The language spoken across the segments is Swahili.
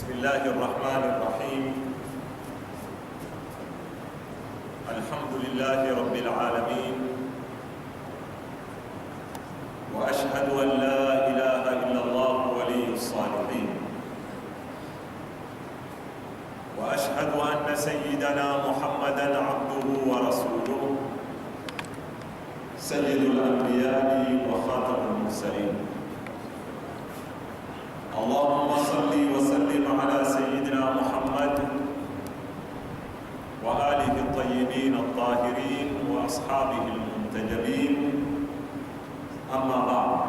الله الرحمن الرحيم. الحمد لله رب العالمين، وأشهد أن لا إله إلا الله ولي الصالحين، وأشهد أن سيدنا محمدا عبده ورسوله سيد الأنبياء وخاتم المرسلين. اللهم صل وسلم على سيدنا محمد وآله الطيبين الطاهرين وأصحابه المنتجبين. أما بعد،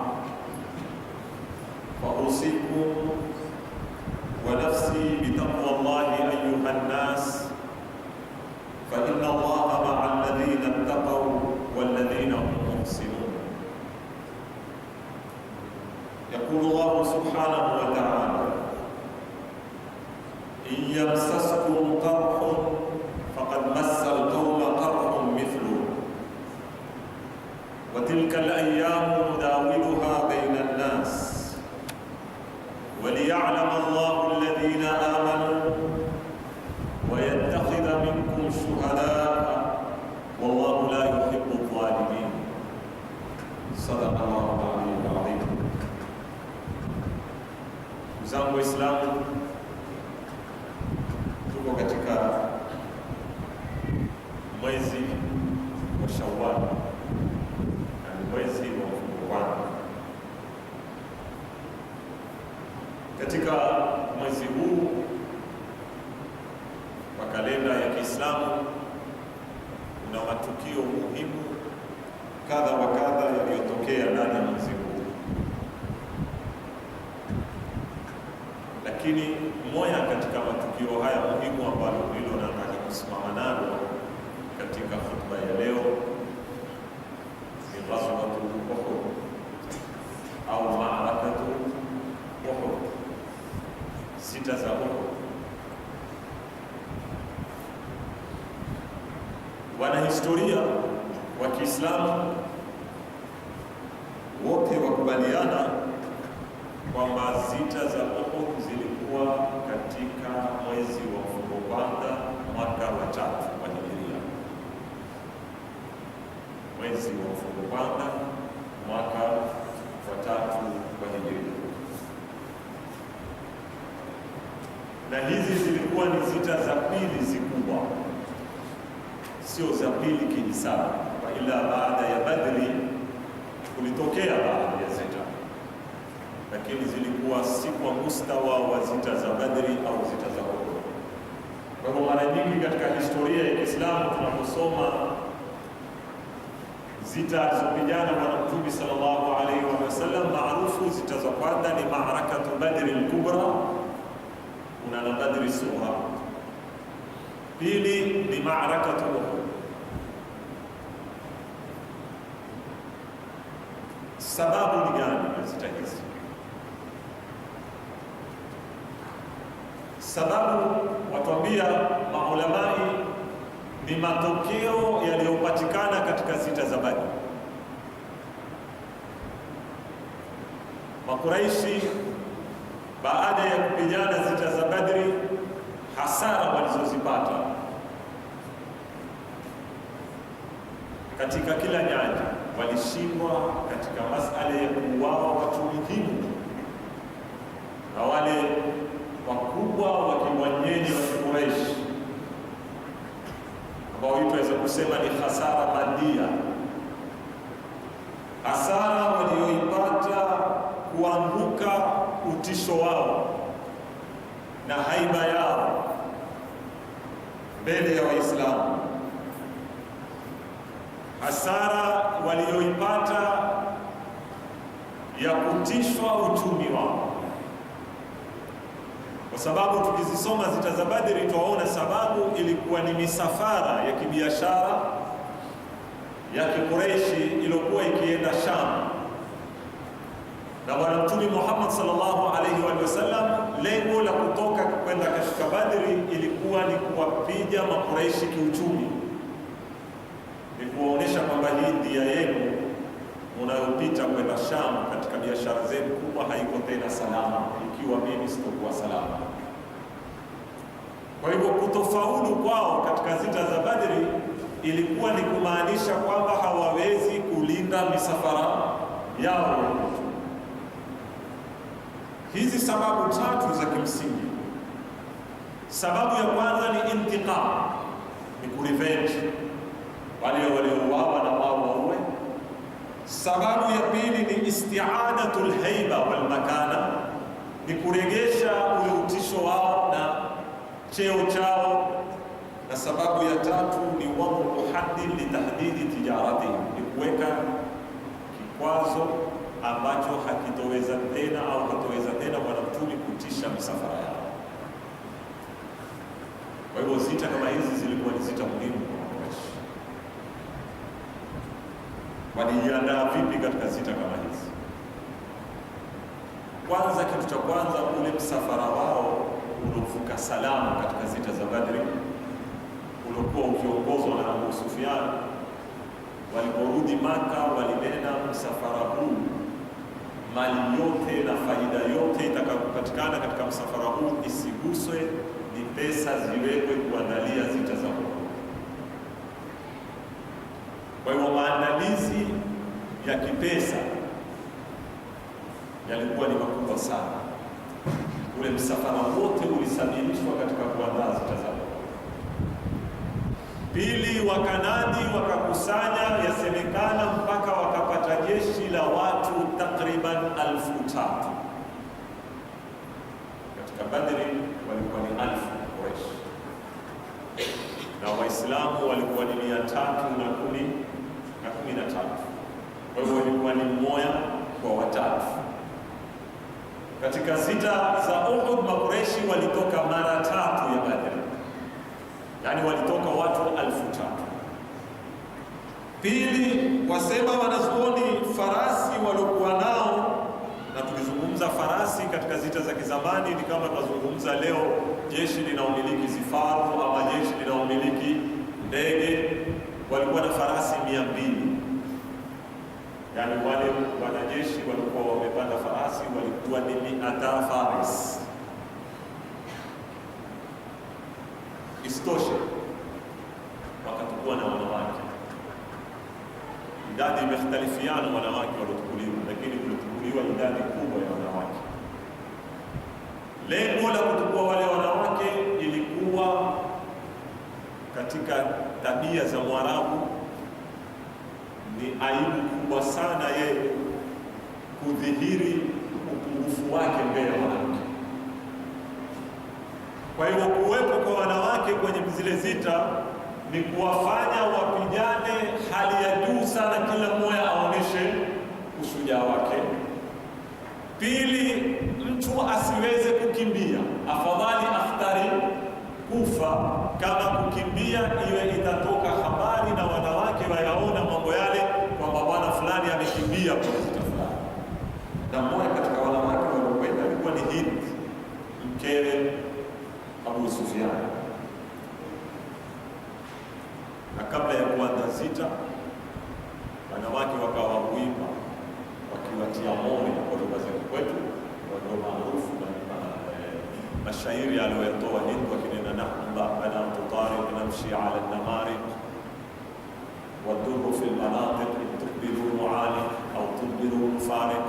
فأوصيكم ونفسي بتقوى الله أيها الناس، فإن الله مع الذين اتقوا والذين هم محسنون. يقول الله سبحانه وتعالى: إن يمسسكم قرح فقد مس القوم قرح مثله، وتلك الأيام نداولها بين الناس، وليعلم الله الذين آمنوا ويتخذ منكم شهداء والله لا يحب الظالمين. صدق الله العلي العظيم. Zangu Waislamu, tuko katika mwezi wa Shawwal, na mwezi wa mfungo kwanza. Katika mwezi huu wa kalenda ya Kiislamu kuna matukio muhimu kadha wa kadha yaliyotokea ndani ya mwezi huu, lakini moja katika matukio haya muhimu ambalo ndilo nataka kusimama nalo katika hotuba ya leo ni ghazwatu Uhud au maarakatu Uhud, sita za Uhud. Wanahistoria wa Kiislamu wote wakubaliana kwamba zita za Uhud zilikuwa katika mwezi wa mfungo kwanza mwaka wa 3 wa Hijiria. Mwezi wa mfungo kwanza mwaka wa 3 wa Hijiria, na hizi zilikuwa ni zita za pili zikubwa, sio za pili kihisabu, ila baada ya Badri kulitokea baadhi ya zita, lakini zilikuwa si kwa mustawa wa zita za Badri au zita za Uhud. Kwa hivyo mara nyingi katika historia ya Kiislamu tunaposoma zita alizopigana Bwana Mtume sallallahu alaihi wasallam, maarufu zita za kwanza ni maarakatu Badri al-Kubra, kuna na Badri Sughra. Pili ni maarakatu Uhud. Sababu ni gani ya zita hizi? Sababu watuambia maulamai ni matokeo yaliyopatikana katika zita za Badri. Makuraishi baada ya kupigana zita za Badri, hasara walizozipata katika kila nyanja, walishindwa katika masala ya kuuawa watu muhimu, na wale wakubwa wa kimwanyenye wa Quraysh ambao tunaweza kusema ni hasara madia, hasara walioipata kuanguka utisho wao na haiba yao mbele ya Waislamu, hasara walioipata ya kutishwa uchumi wao. Kwa sababu tukizisoma zita za Badri tuwaona sababu ilikuwa ni misafara ya kibiashara ya Qurayshi iliyokuwa ikienda Sham, na Bwana Mtume Muhammad sallallahu alaihi wasallam, lengo la kutoka kwenda katika Badri ilikuwa ni kuwapiga Makuraishi kiuchumi, ni kuwaonesha kwamba hii ndia yenu unayopita kwenda Sham katika biashara zenu kubwa haiko tena salama ikiwa mimi sitokuwa salama. Kwa hivyo kutofaulu kwao katika zita za Badri ilikuwa ni kumaanisha kwamba hawawezi kulinda misafara yao. Hizi sababu tatu za kimsingi. Sababu ya kwanza ni intiqam, ni kurevenge wale waliouawa na wao waue. Sababu ya pili ni isti'adatul haiba wal makana, ni kuregesha ule utisho wao na cheo chao. Na sababu ya tatu ni wad'u haddin li tahdidi tijarati, ni kuweka kikwazo ambacho hakitoweza tena au hatoweza tena Bwana Mtume kutisha misafara yao. Kwa hivyo zita kama hizi zilikuwa ni zita muhimu kwa Quraysh. Walijiandaa vipi katika zita kama hizi? Kwanza, kitu cha kwanza, ule msafara wao uliovuka salama katika zita za Badri uliokuwa ukiongozwa na Abu Sufyan, waliporudi Maka walinena, msafara huu, mali yote na faida yote itakayopatikana katika msafara huu isiguswe, ni pesa ziwekwe kuandalia zita za Uhud. Kwa hiyo maandalizi ya kipesa yalikuwa ni makubwa sana. Ule msafara wote ulisabilishwa katika kuandaa zita za Uhud. Pili, Wakanani wakakusanya, yasemekana mpaka wakapata jeshi la watu takriban 3,000. Katika Badri walikuwa ni 1,000 Quraysh, na Waislamu walikuwa ni 313. Kwa hivyo walikuwa ni mmoja kwa watatu. Katika zita za Uhud Makureshi walitoka mara 3 ya Badri, yani walitoka watu 3,000. Pili, wasema wanazuoni, farasi waliokuwa nao, na tukizungumza farasi katika zita za kizamani ni kama tunazungumza leo jeshi linaomiliki zifaru ama jeshi linaomiliki ndege. Walikuwa na farasi 200. Yani wale wanajeshi walikuwa wamepanda farasi walikuwa ni 100 faris. Isitoshe wakatukuwa na wanawake, idadi imekhtalifiana wanawake waliotukuliwa, lakini kulitukuliwa idadi kubwa ya wanawake. Lengo la kutukua wale wanawake ilikuwa katika tabia za Mwarabu, ni aibu kubwa sana yeye kudhihiri upungufu wake mbele ya wanawake. Kwa hivyo kuwepo kwa wanawake kwenye zile zita ni kuwafanya wapigane hali ya juu sana, kila mmoja aoneshe ushujaa wake. Pili, mtu asiweze kukimbia, afadhali akhtari kufa kama kukimbia, iwe itatoka habari na wanawake wayaona mambo yale kwamba bwana fulani amekimbia kwa zita fulani. Na mmoja katika wanawake waliokwenda alikuwa ni Hind, mkewe Abu Sufyan. Na kabla ya kuanza zita, wanawake wakawa wimba wakiwatia moyo kwa lugha za kwetu, ndio maarufu na mashairi aliyotoa Hind wakinena, nahba banatu tariq namshi ala an-namariq wadurru fi al-manatiq tuqbilu mu'aniq au tudbiru mufariq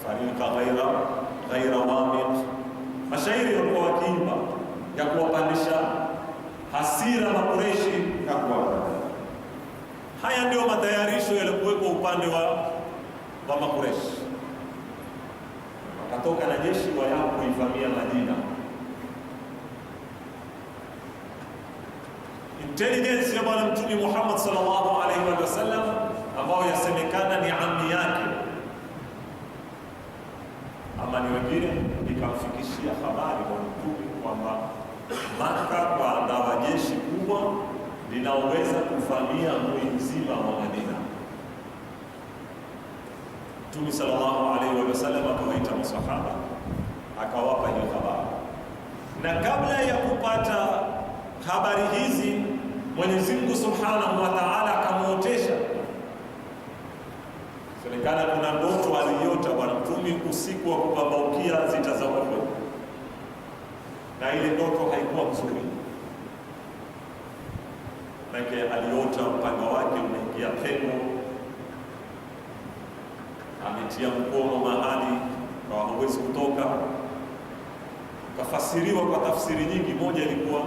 fariqa ghayra wamiq. Mashairi walikuwa wakiimba ya kuwapandisha hasira Makureshi na kuwapa. Haya ndio matayarisho yalikuwekwa upande wa Makureshi. Wakatoka na jeshi wao kuivamia Madina. Intelligence ya Bwana Mtume Muhammad sallallahu alaihi wasallam, ambao yasemekana ni ammi yake ama ni wengine, ikamfikishia habari kwa Mtume kwamba Maka kuandaa jeshi kubwa linaweza kuvamia mji mzima wa Madina. Mtume sallallahu alaihi wasallam akawaita masahaba, akawapa hiyo habari. Na kabla ya kupata habari hizi, Mwenyezi Mungu Subhanahu wa Ta'ala akamuotesha. Serikali kuna ndoto aliyoota Bwana Mtume usiku wa kupambaukia zita za Uhud. Na ile ndoto haikuwa nzuri. Maana aliota mpanga wake unaingia pengo, ametia mkono mahali kwa hawezi kutoka. Kafasiriwa kwa tafsiri nyingi. Moja ilikuwa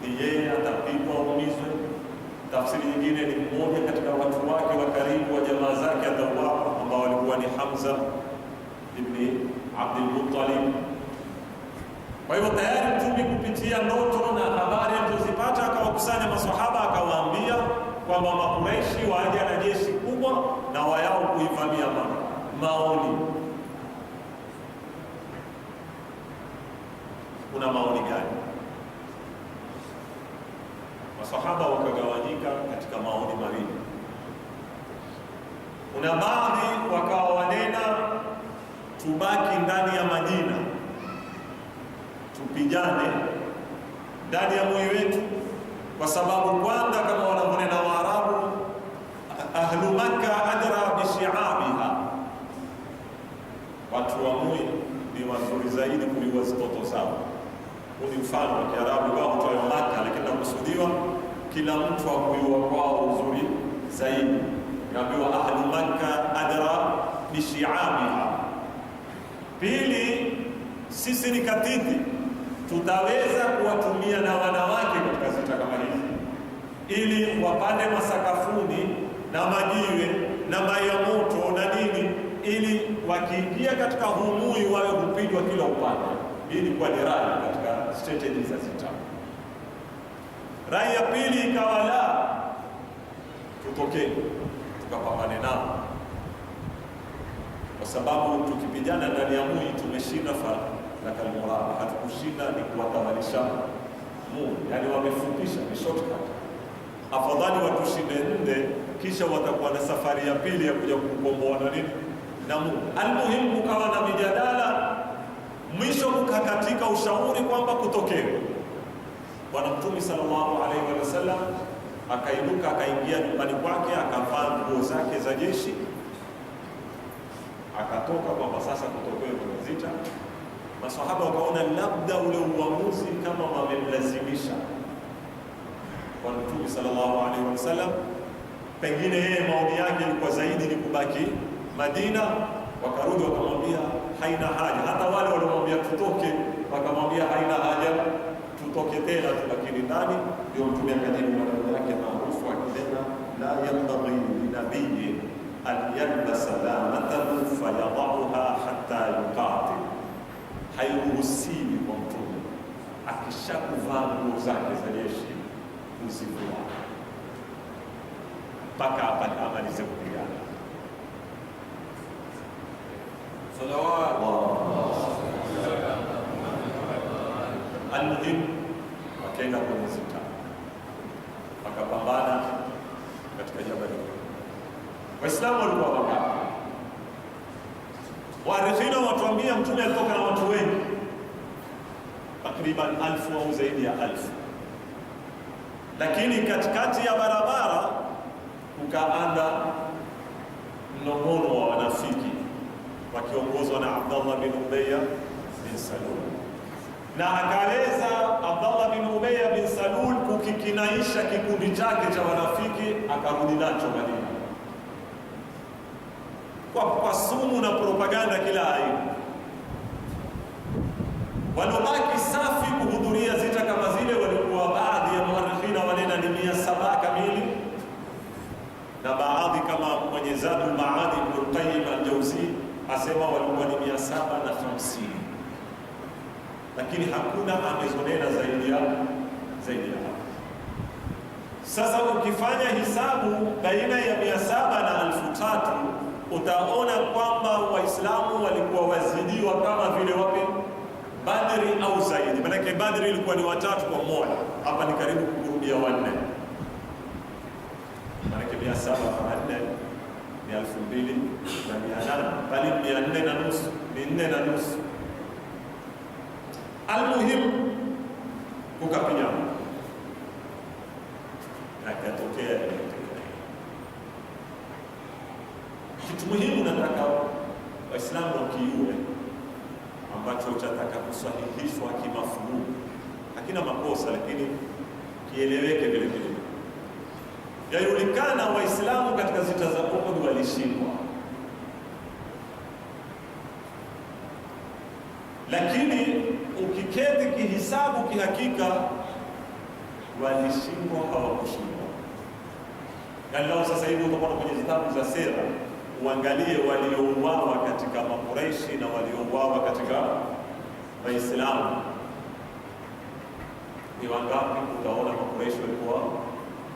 ni yeye atapigwa aumizwe, tafsiri nyingine ni mmoja katika watu wake wa karibu wa jamaa zake atauawa, ambao walikuwa ni Hamza ibn Abdul Muttalib. Kwa hivyo tayari Mtume kupitia ndoto na habari alizozipata akawakusanya maswahaba, akawaambia kwamba Makuraishi waja na jeshi kubwa na wayao kuivamia Maka. Maoni, kuna maoni gani? Maswahaba wakagawanyika katika maoni mawili. Kuna baadhi wakawa wanena tubaki ndani ya Madina, tupigane ndani ya moyo wetu, kwa sababu kwanza, kama wanavyonena Waarabu, ahlu Makka adra bishiabiha, watu wa Mui ni wazuri zaidi kuliko watoto zao. Huu ni mfano wa Kiarabu kwa watu wa Makka, lakini nakusudiwa kila mtu akujua kwao uzuri zaidi. Naambiwa ahlu Makka adra bishiabiha. Pili, sisi ni katiti, tutaweza kuwatumia na wanawake katika zita kama hizi, ili wapande masakafuni na majiwe na maji ya moto na nini, ili wakiingia katika humui wawe kupigwa kila upande. Hii ilikuwa ni rai katika strategy za zita. Rai ya pili ikawa la, tutokeni tukapambane nao, kwa sababu tukipigana ndani ya mui tumeshinda na kalmuraba, hatukushinda ni kuwatawalisha Mungu, yani wamefupisha, ni shortcut. Afadhali watushinde nde, kisha watakuwa na safari ya pili ya kuja kukomboa na nini na Mungu. Almuhimu kukawa na mijadala, mwisho kukakatika ushauri kwamba kutokewe. Bwana Mtume sallallahu alaihi wasallam akainuka, akaingia nyumbani kwake, akavaa nguo zake za jeshi, akatoka kwamba sasa kutokewe kwenye zita. Maswahaba wakaona labda ule uamuzi kama wamemlazimisha Bwana Mtume sallallahu alaihi wasallam, pengine yeye maoni yake ilikuwa zaidi ni kubaki Madina. Wakarudi wakamwambia haina haja. Hata wale waliomwambia tutoke wakamwambia haina haja, tutoke tena, lakini ndani. Ndio Mtume akajibu maneno yake maarufu akisema, la yanbaghi linabiyyin an yalbasa lamatan fayadauha hatta yuqatil. Hairuhusiwi kwa Mtume akishakuvaa nguo zake za jeshi kuzivua mpaka amalize kupigana. Almuhimu wakaenda kwenye zita, wakapambana katika Jabal. Waislamu walikuwa wangapi? Warikhina watuambia Mtume alitoka na watu wengi, takriban 1000 au zaidi ya 1000, lakini katikati ya barabara kukaanda mnong'ono wa wanafiki wakiongozwa na Abdullah bin Ubayy bin Salul. Na akaeleza Abdullah bin Ubayy bin Salul kukikinaisha kikundi chake cha wanafiki, akarudi nacho Madina kwa sumu na propaganda kila aina. Walobaki safi kuhudhuria zita kama zile walikuwa baadhi ya muarrikhina wanena ni 700 kamili, na baadhi kama mwenye Zadul Maad Ibn Qayyim al-Jawzi asema walikuwa ni 750, lakini hakuna amezonena zaidi ya hapo. Sasa ukifanya hisabu baina ya 700 na 3000 utaona kwamba Waislamu walikuwa wazidiwa kama vile wapi Badri au zaidi. Maana Badri ilikuwa ni 3 kwa moja, hapa ni karibu kurudia 4. Maana 700 kwa 4 ni 2800, bali 400 na nusu, ni 4 na nusu. Almuhimu kukapigana na katokea kitu muhimu. Nataka Waislamu wakiue ambacho chataka kusahihishwa kimafhumu, hakina makosa, lakini kieleweke vile vile. yajulikana Waislamu katika zita za Uhud walishindwa, lakini ukiketi kihisabu kihakika walishindwa, hawakushindwa. Na leo sasa hivi utakuwa kwenye vitabu za sera uangalie waliouawa katika Makuraishi na waliouawa katika Waislamu ni wangapi? Utaona Makuraishi walikuwa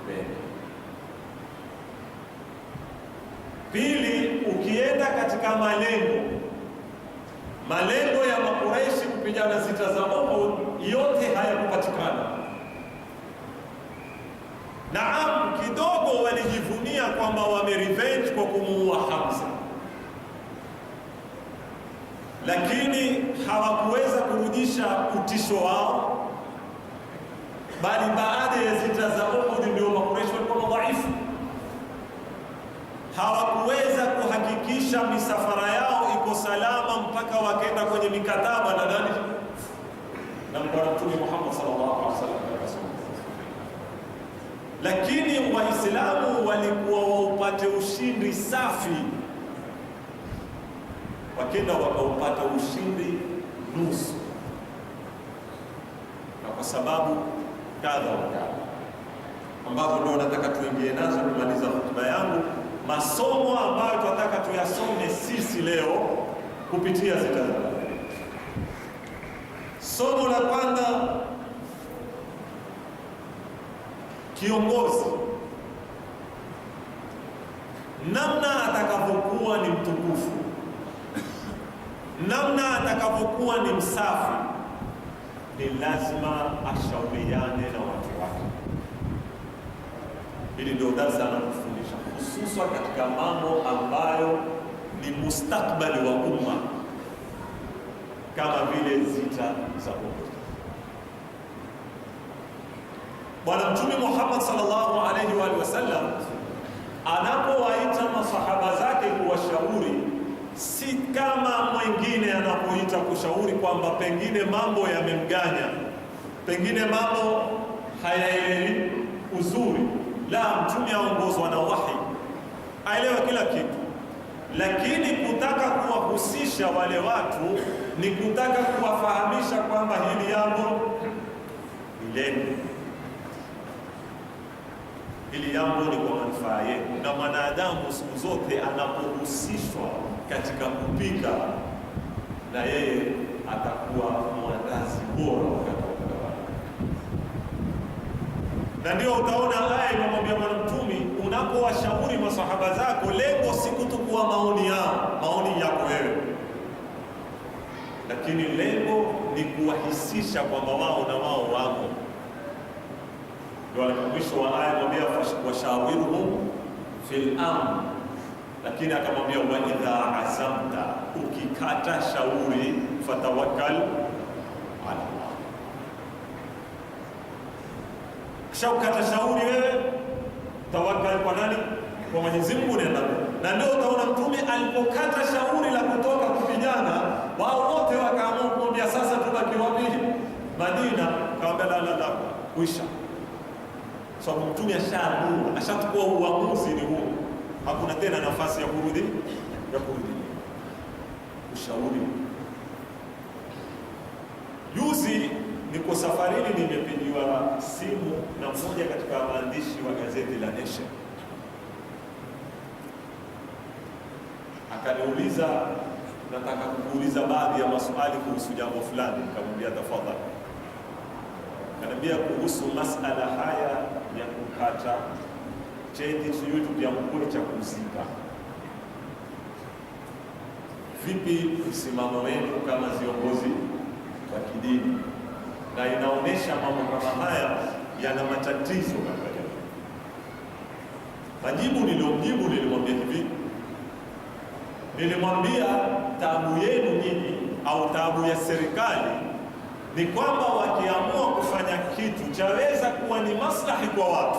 mbele. Pili, ukienda katika malengo ya Makuraishi kupigana zita za Uhud, yote hayakupatikana. Naam, kidogo walijivunia kwamba wamerevenge kwa kumuua Hamza, lakini hawakuweza kurudisha utisho wao, bali baada ya zita za Uhud ndio Makuraishi walikuwa dhaifu. Hawakuweza kuhakikisha misafara yao iko salama mpaka wakaenda kwenye mikataba na nani? Na Mtume Muhammad sallallahu alaihi wasallam. Lakini Waislamu walikuwa waupate ushindi safi, wakenda wakaupata ushindi nusu, na kwa sababu kadha wa kadha ambazo ndio nataka tuingie nazo kumaliza hotuba yangu, masomo ambayo tunataka tuyasome sisi leo kupitia zita za Badr. Somo la kwanza, kiongozi namna atakavyokuwa ni mtukufu, namna atakavyokuwa ni msafi, ni lazima ashauriane na watu wake. Hili ndio darasa anatufundisha, hususan katika mambo ambayo ni mustakbali wa umma kama vile zita za Uhud. Bwana Mtume Muhammad sallallahu alaihi wa sallam anapowaita masahaba zake kuwashauri, si kama mwingine anapoita kushauri kwamba pengine mambo yamemganya, pengine mambo hayaelewi uzuri. La, Mtume aongozwa na wahi, aelewa kila kitu, lakini kutaka kuwahusisha wale watu ni kutaka kuwafahamisha kwamba hili jambo ni lenu, hili jambo ni kwa manufaa yenu. Na mwanadamu siku zote anapohusishwa katika kupika, na yeye atakuwa mwandazi bora wakati wa kutawala. Na ndio utaona aya inamwambia Bwana Mtume, unapowashauri masahaba zako, lengo si kutukua maoni yao, maoni yako wewe, lakini lengo ni kuwahisisha kwamba wao na wao wamo. Ndio mwisho wa aya mwambia washawiruhum fil amr, lakini akamwambia wa idha azamta, ukikata shauri fatawakkal ala Allah. Kisha ukata shauri wewe, tawakkal kwa nani? Kwa Mwenyezi Mungu. Na ndio utaona Mtume alipokata shauri la kutoka kupigana, wao wote wakaamua kumwambia sasa tubaki wapi? Madina. Kaambia la, kuisha. Sababu Mtume ashaamua, ashachukua uamuzi ni huo, hakuna tena nafasi ya kurudi ushauri. Juzi niko safarini, nimepigiwa simu na mmoja katika waandishi wa gazeti la Nation, akaniuliza, nataka kukuuliza baadhi ya maswali kuhusu jambo fulani. Nikamwambia tafadhali. Kanambia kuhusu masala haya ya kukata cheti chetu cha mkuu cha kuzika, vipi msimamo wenu kama viongozi wa kidini? Na inaonesha mambo kama haya yana matatizo katika jamii. Majibu nilomjibu, nilimwambia hivi, nilimwambia taabu yenu nyinyi au taabu ya serikali ni kwamba wakiamua kufanya kitu chaweza kuwa ni maslahi kwa watu,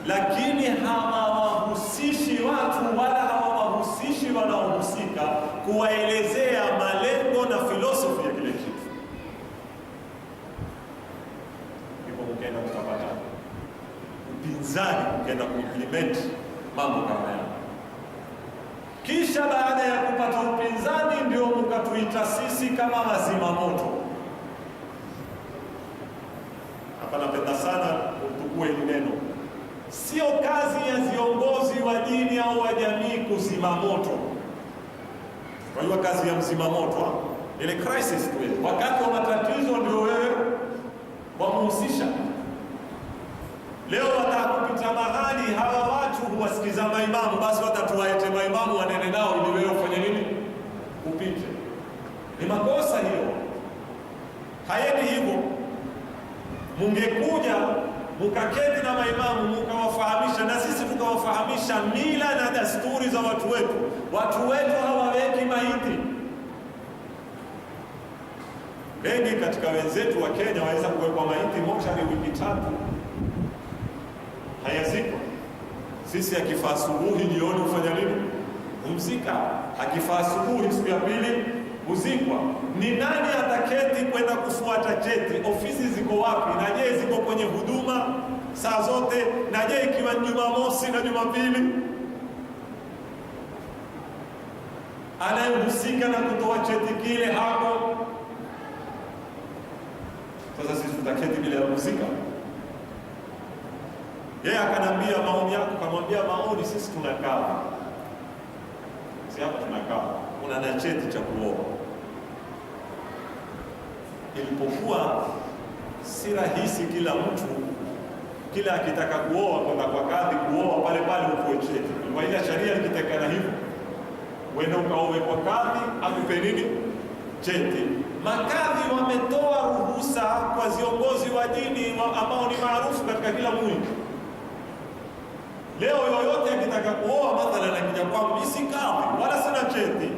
lakini hawawahusishi watu wala hawawahusishi wanaohusika kuwaelezea malengo na filosofi ya kile kitu. Ndipo mkenda mtapata upinzani ukaenda kuimplement mambo kama haya. Kisha baada ya kupata upinzani ndio mkatuita sisi kama wazima moto. Hapa napenda sana utukue hili neno. Sio kazi ya viongozi wa dini au wa jamii kuzima moto. Kwa hiyo kazi ya mzima moto ile crisis tu, wakati wa matatizo ndio wewe wamuhusisha. Leo watakupita mahali hawa watu huwasikiza maimamu, basi watatuwaete maimamu wanene nao ili wewe ufanye nini? Upite. Ni makosa hiyo. Hayendi hivyo. Mungekuja mukaketi na maimamu mukawafahamisha, na sisi tukawafahamisha mila na desturi za watu wetu. Watu wetu hawaweki maiti. Wengi katika wenzetu wa Kenya waweza kuwekwa maiti mochari wiki 3 hayazikwa. Sisi akifaa asubuhi jioni ufanya nini? Umzika. Akifaa asubuhi siku ya pili uzikwa. Ni nani ataketi kwenda kufuata cheti? Ofisi ziko wapi? Na je ziko kwenye huduma saa zote? Na je ikiwa Jumamosi na Jumapili? Anayehusika na kutoa cheti kile hapo. Sasa sisi tutaketi bila muzika? Yeye akanambia maoni yako, kamwambia maoni sisi tunakaa. Si hapa tunakaa. Kuna na cheti cha kuoa. Ilipokuwa si rahisi kila mtu kila akitaka kuoa kwenda kwa kadhi kuoa pale pale ukoe cheti. Kwa ile sharia ikitakana hivyo. Wewe ukaoe kwa kadhi akupe nini? Cheti. Makadhi wametoa ruhusa kwa viongozi wa dini ambao ni maarufu katika kila mji. Leo yoyote akitaka kuoa mathalan akija kwangu mimi si kadhi wala sina cheti,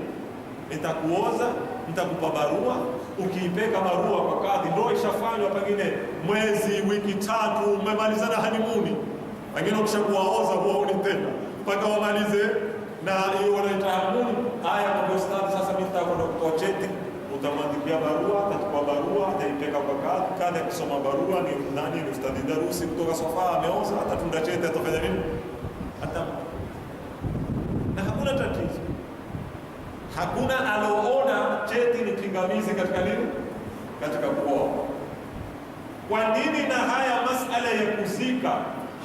nitakuoza, nitakupa barua, ukiipeka barua kwa kadhi ndio ishafanywa pengine mwezi, wiki 3, umemalizana honeymoon. Wengine ukishakuoza huoni tena mpaka wamalize na hiyo wanaita honeymoon. Haya kwa ustadi sasa mimi nitakwenda kutoa cheti. Utamwandikia barua, atachukua barua, ataipeka kwa kadhi. Kadhi akisoma barua ni nani? Ni ustadi darusi kutoka Sofa ameoza, atatunda cheti, atafanya nini? Na hakuna tatizo. Hakuna aloona cheti ni pingamizi katika nini? Katika kuoa. Kwa nini na haya masala ya kuzika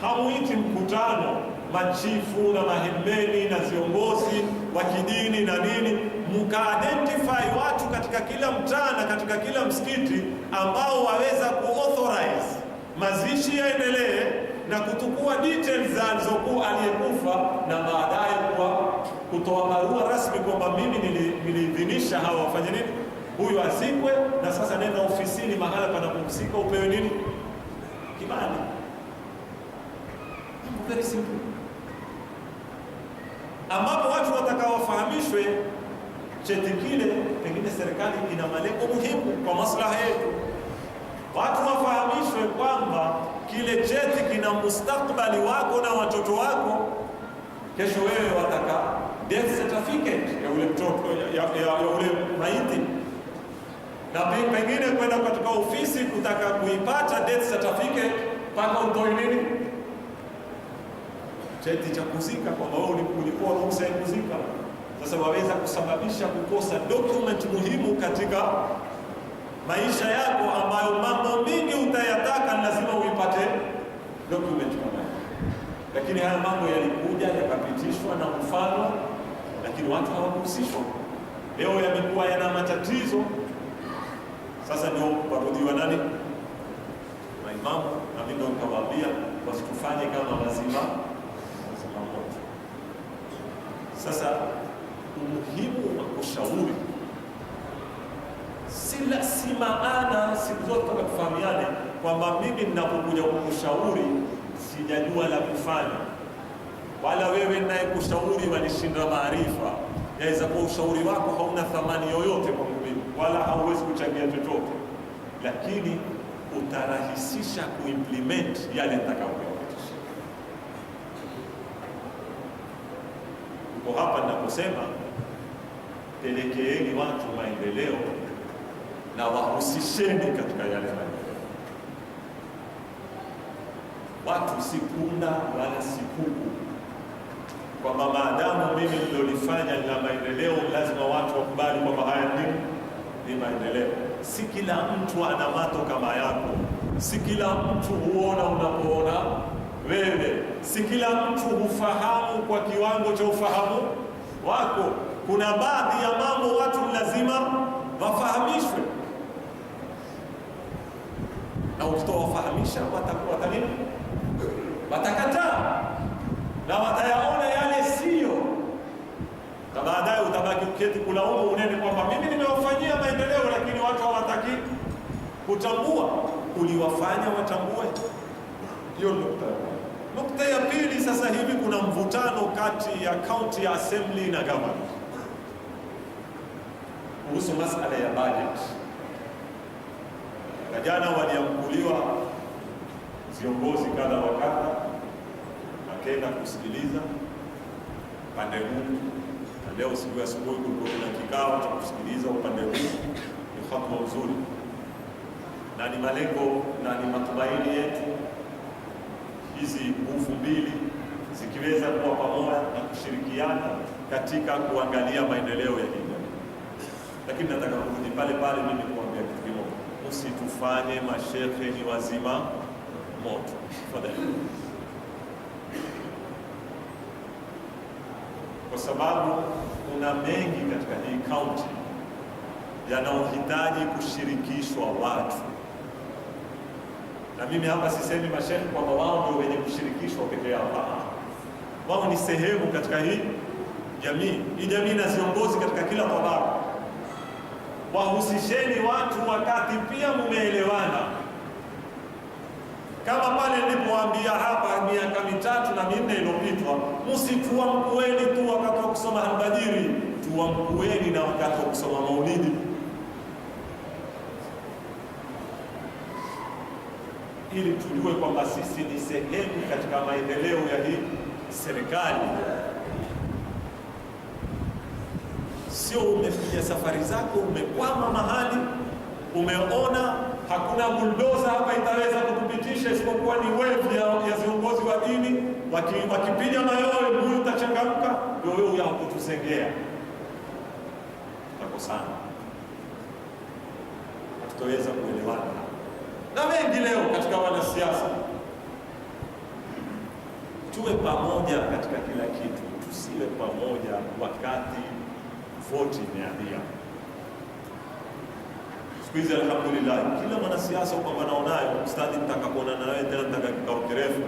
hamuiti mkutano machifu na mahemeni na viongozi wa kidini na nini, muka-identify watu katika kila mtaa na katika kila msikiti ambao waweza ku-authorize mazishi yaendelee na kutukua details za alizokuwa aliyekufa, na baadaye kutoa barua rasmi kwamba mimi niliidhinisha hawa wafanye nini, huyu azikwe, na sasa nenda ofisini mahala panapumzika upewe nini? Kibali. Very simple. Ambapo watu watakawafahamishwe cheti kile, pengine serikali ina malengo muhimu kwa maslaha yetu. Watu wafahamishwe kwamba kile cheti kina mustakbali wako na watoto wako. Kesho wewe wataka death certificate ya ule mtoto ya ule maiti, na pengine kwenda katika ofisi kutaka kuipata death certificate mpaka utoe nini? Cheti cha kuzika, kwamba wewe ulikuwa ruhusa ya kuzika. Sasa waweza kusababisha kukosa document muhimu katika maisha yako, ambayo mambo mingi utayataka lazima uipate document kama hiyo. Lakini haya mambo yalikuja yakapitishwa na mfano, lakini watu hawakuhusishwa. Leo yamekuwa yana matatizo. Sasa ndio warudiwa nani? Maimamu. Na mimi ndio nikawaambia wasitufanye kama wazima moto. Sasa umuhimu wa kushauri si maana siku zote tukafahamiane kwamba mimi ninapokuja kukushauri sijajua la kufanya, wala wewe naye kushauri wanishinda maarifa. Yaweza kuwa ushauri wako hauna thamani yoyote kwa mimi, wala hauwezi kuchangia chochote, lakini utarahisisha kuimplement yale nitakayoyapitisha. Kwa hapa ninaposema pelekeeni watu maendeleo na wahusisheni katika yale maendeleo. watu si punda wala si kuku, kwamba maadamu mimi nilolifanya lina maendeleo, lazima watu wakubali kwamba haya ni maendeleo. Si kila mtu ana mato kama yako, si kila mtu huona unapoona wewe, si kila mtu hufahamu kwa kiwango cha ufahamu wako. Kuna baadhi ya mambo watu lazima wafahamishwe, na ukitowafahamisha watakataa na watayaona yale sio, na baadaye utabaki uketi kulaumu unene kwamba mimi nimewafanyia maendeleo, lakini watu hawataki kutambua. Uliwafanya watambue. Hiyo nukta. Nukta ya pili, sasa hivi kuna mvutano kati ya county assembly na government kuhusu masala ya budget. Na jana waliamkuliwa viongozi kadha wa kadha, akaenda kusikiliza upande huu, na leo siku ya asubuhi kulikuwa kuna kikao cha kusikiliza upande huu. Ni hatua nzuri na ni malengo na ni matumaini yetu hizi nguvu mbili zikiweza kuwa pamoja na kushirikiana katika kuangalia maendeleo ya jamii. Lakini nataka kurudi pale pale mimi kuambia kitu kimoja, usitufanye mashehe ni wazima moto. Tafadhali. Kwa sababu kuna mengi katika hii kaunti yanayohitaji kushirikishwa watu. Na mimi hapa sisemi mashehe kwamba wao ndio wenye kushirikishwa peke yao. Wao ni sehemu katika hii jamii. Hii jamii na viongozi katika kila tabaka. Wahusisheni watu wakati pia mumeelewana. Kama pale nilipoambia hapa miaka 3 na 4 iliyopita, msituamkueni tu wakati wa kusoma albadiri, tuamkueni na wakati wa kusoma maulidi. Ili tujue kwamba sisi ni sehemu katika maendeleo ya hii serikali. Sio umefikia safari zako, umekwama mahali, umeona hakuna buldoza hapa itaweza kukupitisha isipokuwa ni wevi ya viongozi wa dini, wakipiga mayowe huyu utachangamka, ndio wewe yakutuzengea. Tako sana hatutaweza kuelewana. Na wengi leo katika wanasiasa, tuwe pamoja katika kila kitu, tusiwe pamoja wakati voti imeadia. Siku hizi alhamdulillah, kila mwanasiasa upambanao nayo, ustadi nitakapoonana nawe tena nitaka kikao kirefu.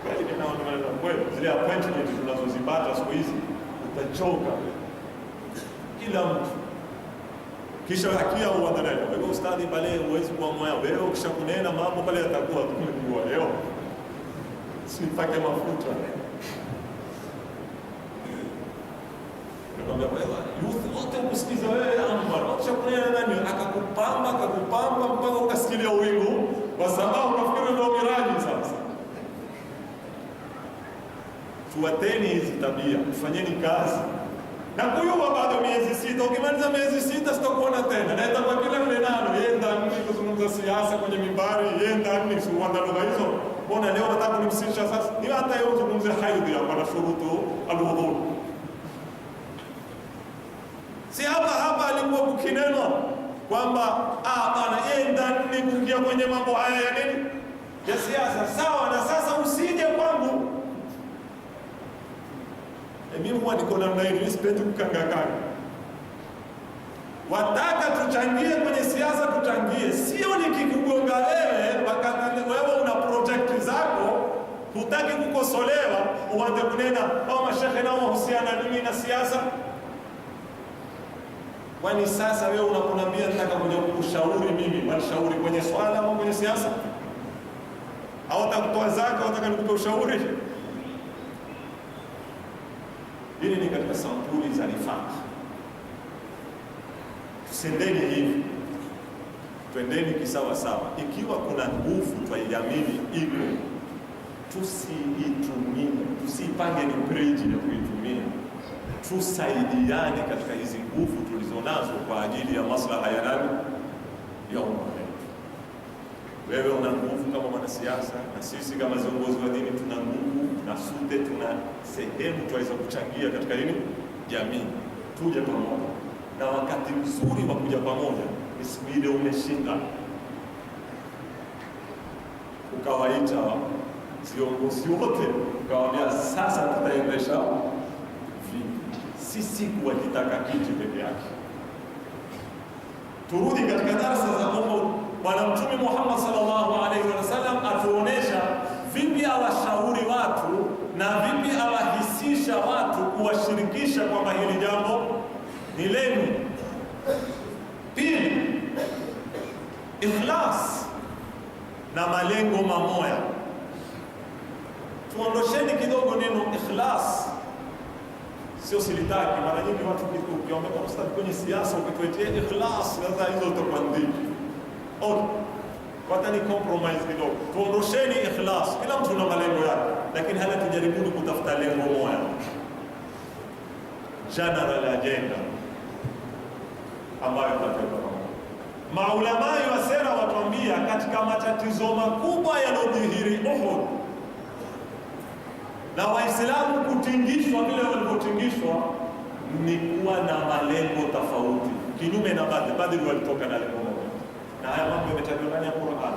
Kweli ninaona kweli zile appointment tunazozipata siku hizi utachoka kila mtu. Kisha hakia uandalia. Wewe ustadi pale huwezi kuamua wewe, ukishakunena mambo pale yatakuwa tumejua leo. Sipake mafuta. Nakwambia wewe, youth wote kusikiza wewe ambao ukishakunena nani akakupamba mpaka ukasikilia wingu, kwa sababu unafikiri ndio miraji sasa. Tuwateni hizi tabia, kufanyeni kazi. Na kuyuwa bado miezi 6, ukimaliza miezi 6 sitakuona tena. Na itakuwa kila mlenano, yenda nini kuzungumza siasa kwenye mimbari, yenda nini kuwanda lugha hizo. Mbona leo nataka kunimsisha sasa? Ni hata yeye kuzungumza haidhi hapa na shurutu alwudhu. Si hapa alikuwa kukineno kwamba bana yenda nini kuingia kwenye mambo haya ya nini? Ya siasa. Sawa, na sasa usije kwangu. Mimi huwa niko na mnaili, sipendi kukangakanga. Wataka tuchangie kwenye siasa, tuchangie. Sio nikikugonga wewe, wakati wewe una project zako, hutaki kukosolewa, uanze kunena, mashehe nao wahusiana nini na siasa? Kwani sasa wewe unaponambia nataka kuja kukushauri mimi, wanishauri kwenye swala au kwenye siasa? Au utakutoa zaka, unataka nikupe ushauri? Hili ni katika sampuli za nifaq. Tusendeni hivi, twendeni kisawa sawa. Ikiwa kuna nguvu twaiamini iko, tusiitumie, tusipange ni preji ya kuitumia. Tusaidiane katika hizi nguvu tulizonazo kwa ajili ya maslaha ya nani? Ya umma wetu. Wewe una nguvu kama mwanasiasa, na sisi kama viongozi wa dini tuna nguvu, na sote tuna sehemu tuweza kuchangia katika nini, jamii. Tuje pamoja, na wakati mzuri wa kuja pamoja ni siku ile umeshinda, ukawaita viongozi wote, ukawaambia sasa tutaendesha vipi. Si siku wakitaka kiti peke yake. Turudi katika darasa za Mungu. Bwana Mtume Muhammad sallallahu alaihi wasallam atuonesha vipi awashauri watu na vipi awahisisha watu kuwashirikisha kwamba hili jambo ni lenu. Pili, ikhlas na malengo mamoya. Tuondosheni kidogo neno ikhlas. Sio silitaki. Mara nyingi watu ukiomba ustadi kwenye siasa ukituetea ikhlas, sasa hizo utakuwa ndiki. Watani compromise kidogo. Tuondosheni ikhlas. Kila mtu na malengo yake, lakini hala tujaribuni kutafuta lengo moja, general agenda ambayo tutatoka pamoja. Maulama wa sera watuambia katika matatizo makubwa yanayodhihiri Uhud na Waislamu kutingishwa vile walivyotingishwa ni kuwa na malengo tofauti, kinyume na Badri walitoka na lengo moja. Na haya mambo yametajwa ndani ya Qur'an.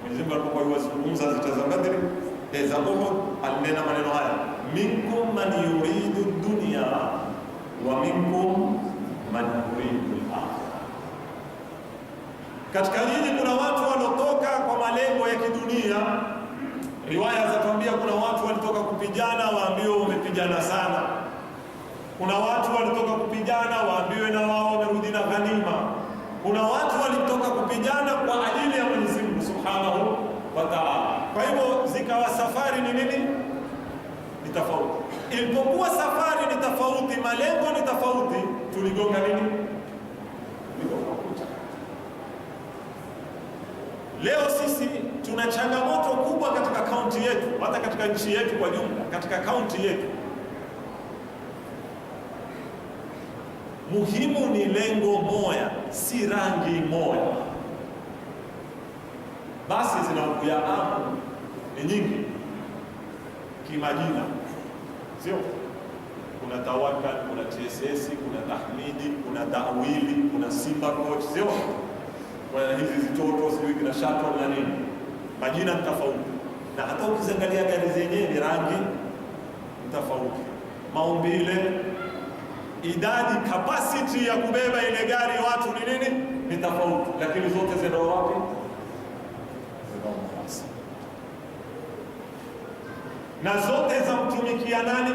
Mwenyezi Mungu alipokuwa yuwazungumza zita za Badri za Uhud, alinena maneno haya: minkum man yuridu dunya wa minkum man yuridu al-akhirah. Katika nyinyi kuna watu walotoka kwa malengo ya kidunia. Riwaya zatuambia kuna watu walitoka kupigana waambiwe wamepigana sana. Kuna watu walitoka kupigana waambiwe na wao wamerudi na ghanima. Kuna watu walitoka kupigana kwa ajili ya Mwenyezi Mungu Subhanahu wa Ta'ala. Kwa hivyo zikawa safari ni nini? Ni tofauti. Ilipokuwa safari ni tofauti, malengo ni tofauti, tuligonga nini? Leo sisi tuna changamoto kubwa katika kaunti yetu, hata katika nchi yetu kwa jumla. Katika kaunti yetu muhimu ni lengo moja, si rangi moja. Basi zinakuja amu ni nyingi kimajina, sio? Kuna Tawakal, kuna TSS, kuna Tahmidi, kuna Dawili, kuna Simba Coach, sio? Kuna hizi zitoto sijui kina shuttle na nini, majina tofauti. Na hata ukiangalia gari zenyewe ni rangi tofauti, maumbile, idadi, capacity ya kubeba ile gari watu ni nini, ni tofauti, lakini zote zina wapi? Zina Mombasa. Na zote za mtumikia nani?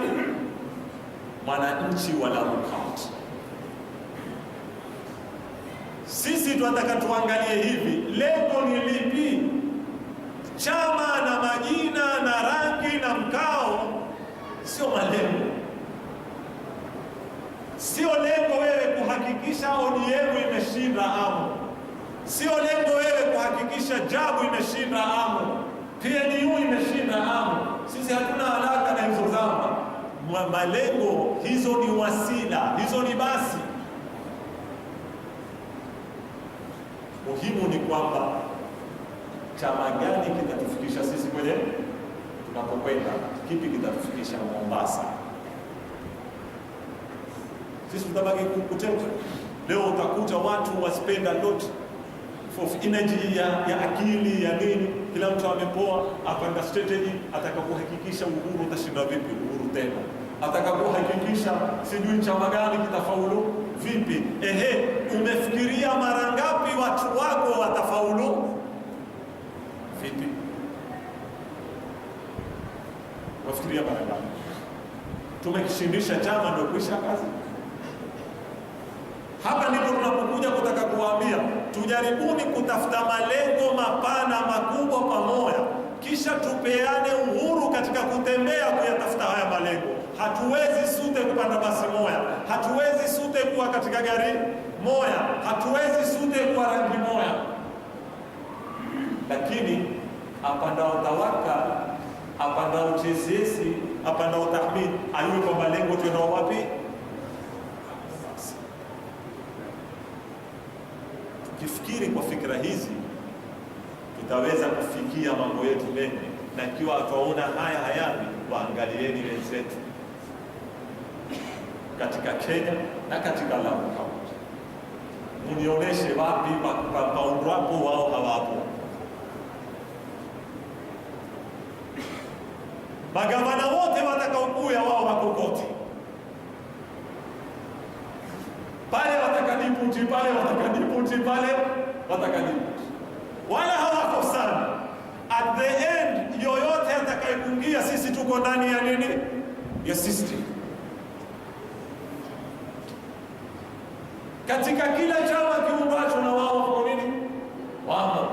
Mwananchi wa Lamu County. Sisi tunataka tuangalie hivi, lengo ni lipi? Chama na majina na rangi na mkao sio malengo. Sio lengo wewe kuhakikisha ODM imeshinda Amu. Sio lengo wewe kuhakikisha Jabu imeshinda Amu, PNU imeshinda Amu. Sisi hatuna alaka na hizo zama. Malengo hizo ni wasila, hizo ni basi. Muhimu ni kwamba chama gani kitatufikisha sisi kwenye tunapokwenda, kipi kitatufikisha Mombasa. Sisi tutabaki kuteka. Leo utakuta watu waspenda lot of energy ya akili ya nini, kila mtu amepoa, apanga strategy, atakapohakikisha uhuru utashinda vipi, uhuru tena atakapohakikisha sijui chama gani kitafaulu vipi. Umefikiria mara ngapi watu wako watafaulu vipi? Wafikiria mara ngapi? Tumekishindisha chama ndio kuisha kazi? Hapa ndipo tunapokuja kutaka kuwaambia tujaribuni kutafuta malengo mapana makubwa pamoja, kisha tupeane uhuru katika kutembea kuyatafuta haya malengo. Hatuwezi sote kupanda basi moja, hatuwezi sote kuwa katika gari moja, hatuwezi sote kuwa rangi moja. Lakini apandao Tawakal, apandao TSS, apandao Tahmid, ayuwe kwa malengo tunao wapi? Tukifikiri kwa fikra hizi tutaweza kufikia mambo yetu mengi, na ikiwa tutaona haya hayavi, waangalieni wenzetu katika Kenya na katika Lamu County. Mnionyeshe wapi paundrapo wao hawapo. Magavana wote watakaokuya wao makokoti pale, watakadiputi pale, watakadiputi pale, watakadiputi, wala hawako sana. At the end, yoyote atakayekungia, sisi tuko ndani ya nini? Ya system. Katika kila chama kiumbacho na wao wako nini? Wamo.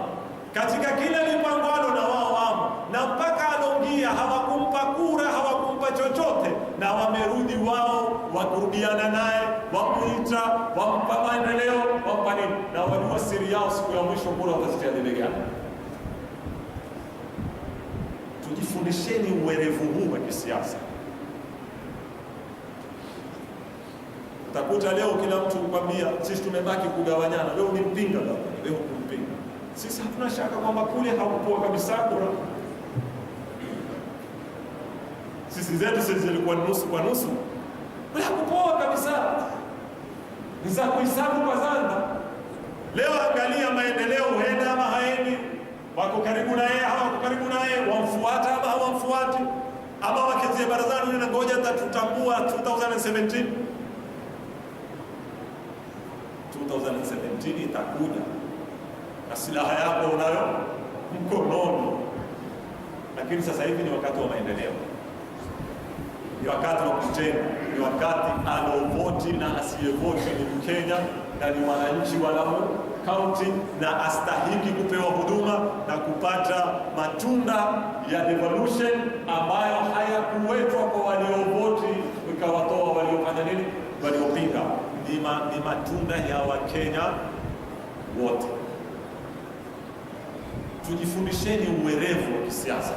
Katika kila lipangwalo na wao wamo. Na mpaka alongia hawakumpa kura, hawakumpa chochote, na wamerudi wao wakurudiana naye, wakuita, wampa maendeleo, wampa nini, na wajua siri yao, siku ya mwisho kura watazitia debe gani. Tujifundisheni uwerevu huu wa kisiasa. Utakuta leo kila mtu kukwambia sisi tumebaki kugawanyana, leo ni mpinga, leo kumpinga. Sisi hatuna shaka kwamba kule hakupoa kabisa kura. Sisi zetu zilikuwa nusu kwa nusu, kule hakupoa kabisa, ni za kuhesabu kwa zanda. Leo angalia maendeleo, huenda ama haendi, wako karibu na yeye, hawako karibu na yeye, wamfuata ama hawamfuati, ama wakizie barazani na ngoja tutatambua 2017 itakuja na silaha yako unayo mkononi. Lakini sasa hivi ni wakati wa maendeleo, ni wakati wa kujenga, ni wakati anaovoti na asiyevoti ni Mkenya na ni wananchi wa Lamu County, na astahiki kupewa huduma na kupata matunda ya devolution ambayo hayakuwekwa kwa waliovoti ikawatoa waliofanya nini, waliopinga. Ni matunda ya Wakenya wote. Tujifundisheni uwerevu wa kisiasa.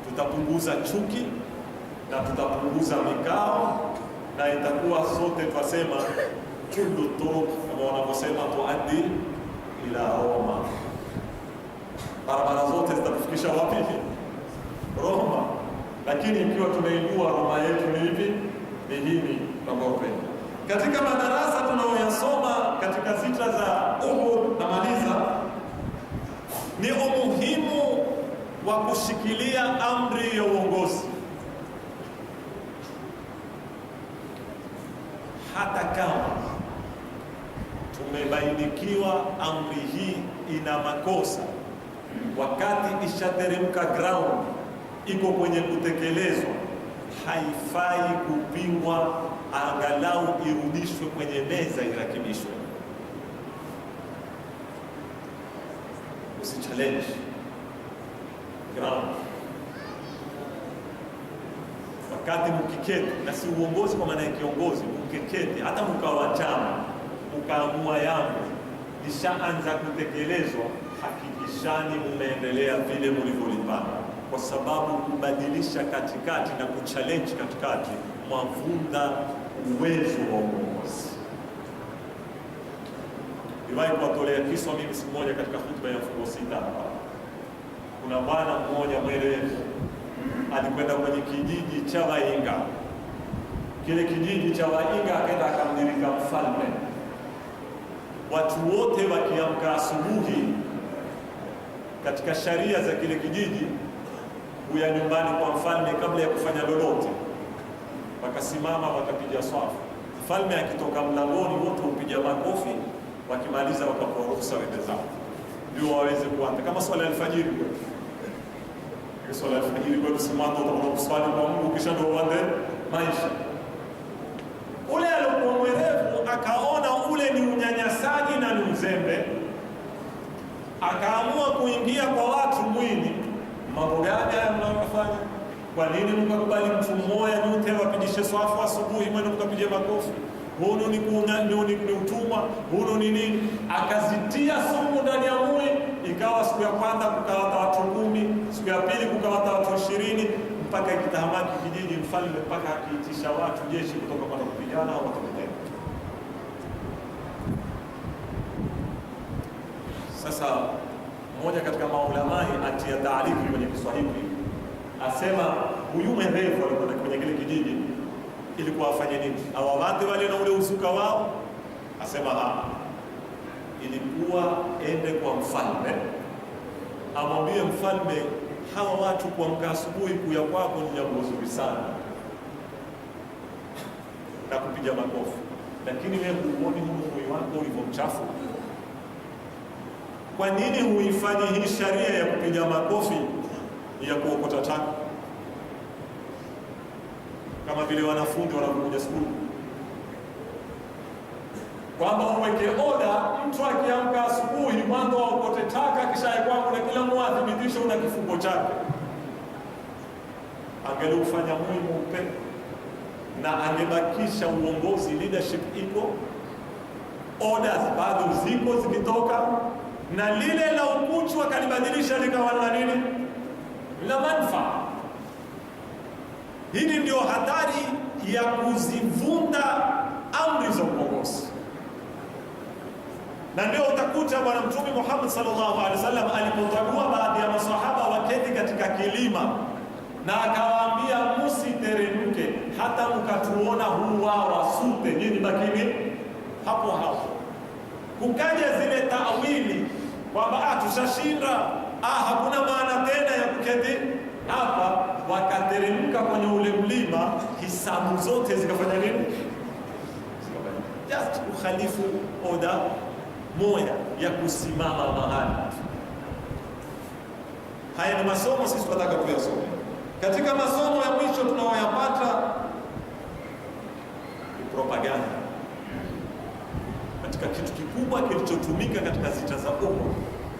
Tutapunguza chuki na tutapunguza mikao, na itakuwa sote twasema kullu turuq, kama wanavyosema, tuaddi ila Roma. Barabara zote zitatufikisha wapi? Roma. Lakini ikiwa tunaijua Roma yetu ni ipi, ni hii tunapopenda. Katika madarasa tunaoyasoma katika zita za Uhud na maliza, ni umuhimu wa kushikilia amri ya uongozi, hata kama tumebainikiwa amri hii ina makosa, wakati ishateremka ground, iko kwenye kutekelezwa, haifai kupingwa, angalau irudishwe kwenye meza, irakibishwe. Usichallenge ground. Wakati mkiketi, na si uongozi kwa maana ya kiongozi, mkiketi, hata mkawa chama, mkaamua yangu lishaanza kutekelezwa, hakikishani mmeendelea vile mlivyolipanga, kwa sababu kubadilisha katikati na kuchallenge katikati mwavunda uwezo wa uongozi. Niwahi kuwatolea kisa mimi siku moja katika hutuba ya mfungo sita hapa. Kuna bwana mmoja mwerevu alikwenda kwenye kijiji cha Wainga. Kile kijiji cha Wainga akaenda akamdirika mfalme. Watu wote wakiamka asubuhi, katika sharia za kile kijiji, huya nyumbani kwa mfalme kabla ya kufanya lolote, wakasimama wakapiga swafu. Mfalme akitoka mlangoni, wote hupiga makofi, wakimaliza wakapewa ruhusa wende zao, ndio waweze kuanza kama swala ya alfajiri. Swala ya alfajiri kwa msimamo utakuwa kuswali kwa Mungu, kisha ndio uanze maisha. Ule alikuwa mwerevu, akaona ule ni unyanyasaji na ni uzembe, akaamua kuingia kwa watu mwini. Mambo gani haya mnayofanya? Kwa nini mkakubali mtu mmoja nyote wapigishe swafu asubuhi, mwende mkapige makofi? Huno ni utumwa, huno ni nini? Akazitia sumu ndani ya mui. Ikawa siku ya kwanza kukawata watu 10, siku ya pili kukawata watu 20, mpaka ikitahamaki kijiji, mfalme mpaka akiitisha watu jeshi kutoka kwenda kupigana au watakuja. Sasa Mmoja katika maulamai atia taarifu kwenye Kiswahili, asema huyu mwerevu alikuwa kwenye kile kijiji, ilikuwa afanye nini? Awawate wale na ule uzuka wao? Asema ilikuwa ende kwa mfalme, amwambie mfalme, hawa watu kuamka asubuhi kuya kwako ni jambo zuri sana na kupiga makofi, lakini wewe huoni moyo wako ulivyo mchafu? Kwa nini huifanyi hii sharia ya kupiga makofi ya kuokota taka, kama vile wanafunzi wanapokuja shule, kwamba uweke oda, mtu akiamka asubuhi mwanzo aokote taka, kisha kwangu na kila mmoja athibitishe una kifungo chake? Angelufanya muhimu upe na angebakisha uongozi, leadership iko, orders bado ziko zikitoka, na lile la ukuchu akalibadilisha likawa na nini, la manufaa. Hili ndio hatari ya kuzivunda amri za uongozi, na ndio utakuta Bwana Mtume Muhammad sallallahu alaihi wasallam alipotagua baadhi ya maswahaba waketi katika kilima, na akawaambia msiteremke hata mkatuona huwa sute, nyinyi bakini hapo hapo. Kukaja zile tawili kwamba tushashinda, hakuna maana tena ya kuketi hapa. Wakateremka kwenye ule mlima, hisabu zote zikafanya nini? Just ukhalifu oda moja ya kusimama mahali. Haya ni masomo sisi tunataka kuyasoma. Katika masomo ya mwisho tunayoyapata ni propaganda, katika kitu kikubwa kilichotumika katika zita za Uhud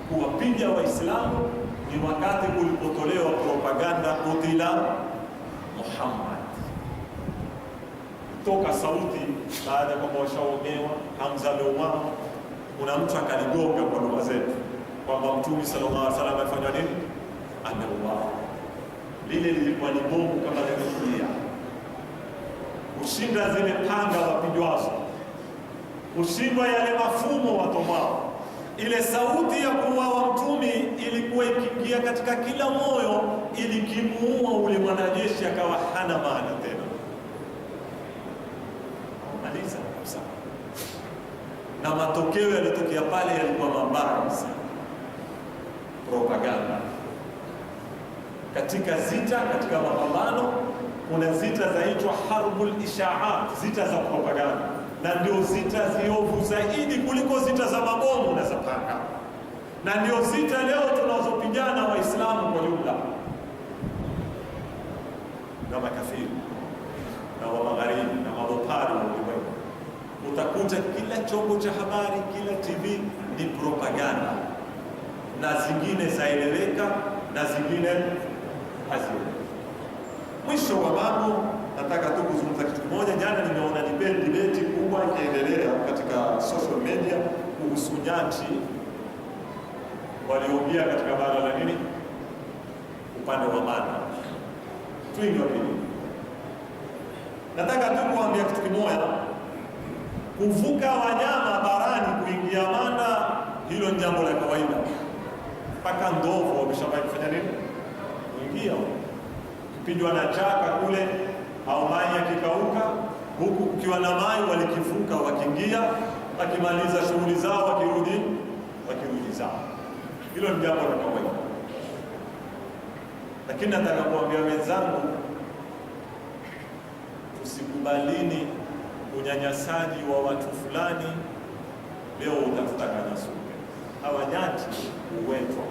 kuwapiga Waislamu ni wakati kulipotolewa propaganda kutila Muhammad. Toka sauti baada ya kwamba washaomewa, Hamza ameuawa, kuna mtu akaligonga kwa lugha zetu kwamba Mtume sallallahu alaihi wasallam alifanya nini? Ameuawa. Lile lilikuwa ni bomu kama lilivyokuja kushinda zile panga wapigwazo, kushindwa yale mafumo watomao. Ile sauti ya kuuawa Mtume ilikuwa ikiingia katika kila moyo, ilikimuua ule mwanajeshi akawa hana maana tena, maliza kabisa. Na matokeo yalitokea pale yalikuwa mabaya sana. Propaganda katika zita, katika mapambano kuna zita zaitwa harbul ishaat, zita za propaganda, na ndio zita ziovu zaidi kuliko zita za mabomu na za panga, na ndio zita leo tunazopigana Waislamu kwa jumla na makafiri na wa magharibi na mabopari wa ulimwengu. Utakuta kila chombo cha habari, kila TV ni propaganda, na zingine zaeleweka na zingine hazieleweki. Mwisho wa mambo, nataka tu kuzungumza kitu kimoja. Jana nimeona debate kubwa ikiendelea katika social media kuhusu nyati walioingia katika bara la nini, upande wa Manda. Twingi wa pili, nataka tu kuambia kitu kimoja. Kuvuka wanyama barani kuingia Manda, hilo ni jambo la kawaida. Mpaka ndovu wameshawahi kufanya nini? Kuingia kupindwa na chaka kule, au maji yakikauka, huku kukiwa na maji walikivuka wakiingia, wakimaliza shughuli zao wakirudi zao. Hilo ni jambo la kawaida. Lakini nataka kuambia wenzangu, usikubalini unyanyasaji wa watu fulani. Leo utafuta kanasuke. Hawa nyati uwetwa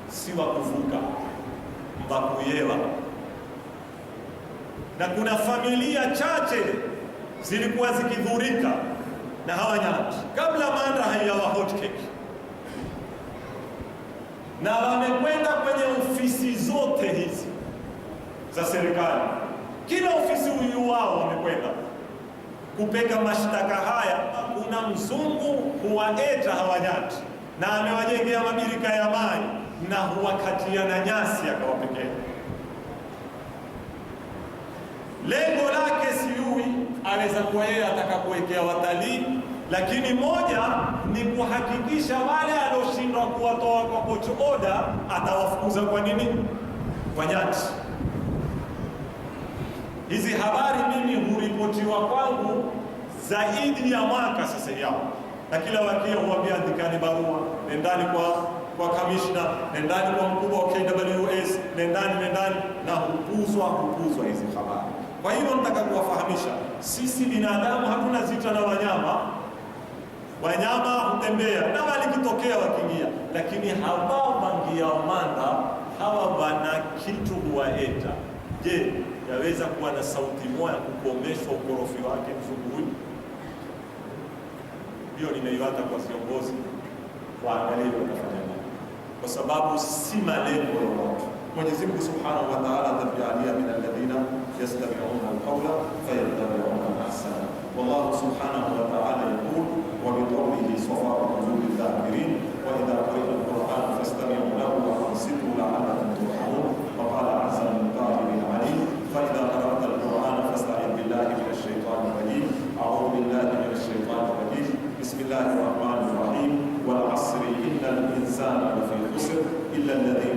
si wa kuvuka mbakuyewa, na kuna familia chache zilikuwa zikidhurika na hawa nyati kabla Manda haijawa hot cake, na wamekwenda kwenye ofisi zote hizi za serikali, kila ofisi huyu wao wamekwenda kupeka mashtaka haya. Kuna mzungu huwaeta hawa nyati na amewajengea mabirika ya maji na huwakatia na nyasi akawapekea. Lengo lake sijui, aweza kuwa yeye ataka kuwekea watalii lakini moja ni kuhakikisha wale alioshindwa kuwatoa kwa coach order atawafukuza. Kwa nini? Kwa nyati. Hizi habari mimi huripotiwa kwangu zaidi ya mwaka sasa yao, na kila wakia huambia andikani barua, nendani kwa kamishna, nendani kwa mkubwa wa KWS, nendani, na hupuzwa hizi habari. Kwa hiyo nataka kuwafahamisha, sisi binadamu hatuna zita na wanyama. Wanyama hutembea na walikitokea wakiingia, lakini hawa bangia manda hawa wana kitu huwaeta. Je, yaweza kuwa na sauti moja kukomeshwa ukorofi wake mzunguuni? Hiyo nimeiwata kwa viongozi waangalie watafanya nini, kwa sababu si malengo ya watu. Mwenyezi Mungu Subhanahu wa Ta'ala atajalia min alladhina yastami'una alqawla fayattabi'una ahsana. Wallahu Subhanahu wa Ta'ala yaqul wa bi qawlihi safaa qulubil dhakirin wa idha quri'a alquran fastami'u lahu wa ansitu la'allakum turhamun. Wa qala 'azza min qa'ilin 'alim fa idha qara'ta alquran fasta'id billahi minash shaitanir rajim. A'udhu billahi minash shaitanir rajim. Bismillahir rahmanir rahim. Wal 'asri innal insana lafi khusr illa alladhina